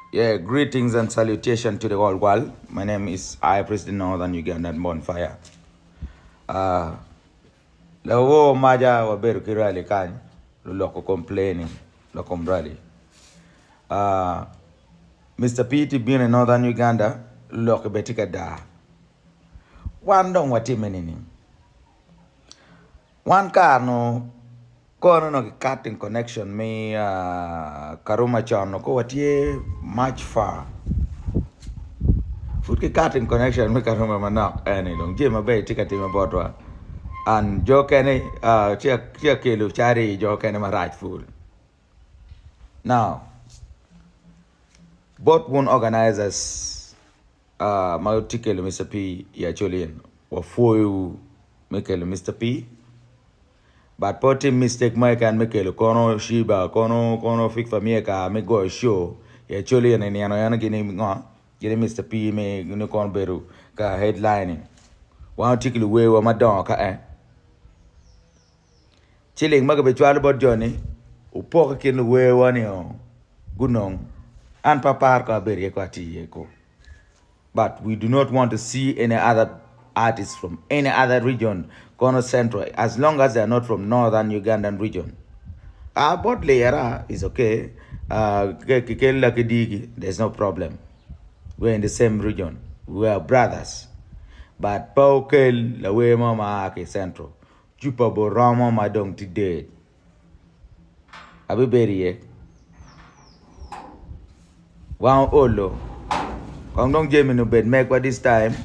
Yeah, greetings and salutation to the whole world. My name is I, President Northern Ugandan Bonfire. Lawo maja wa beru kirali kany, loko complaining, loko mbrali. Mr. P.T. being in Northern Uganda, loko betika da. One dong wati menini. One car no, kono no cutting connection me karuma chan no ko wati much far. Food cutting connection me karuma manak any long jema bay tikati ma Batwa. And jo kene chia kelu chari jo kene ma rightful. Now, both one organizers ma tikelu Mr. P ya Acholi wa foyu mekelu Mr. P. But potting mistake my can make a kono shiba kono fix for me ka me go show ya Acholi and yana gini ngo gini Mr. P me gini kon beru ka headlining. One tikelu we wa madon ka Chilling magabe chwal bot Johnny, upoka kin we wani gunong, and papar ka beri yeko. But we do not want to see any other artists from any other region, Kono Central, as long as they are not from Northern Ugandan region. Our bot layer is okay. There's no problem. We're in the same region. We are brothers. But Okel, la we mama Central. Chupa bo rama madong ti dead. Abi beriye. Wan olo. Kong dong jemi no bed make what this time.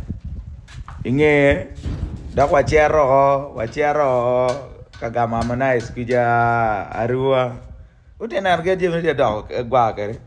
Inge. Dak wachero. Kagama manais kuja arua. Ute narge jemi dia dog gwa kere.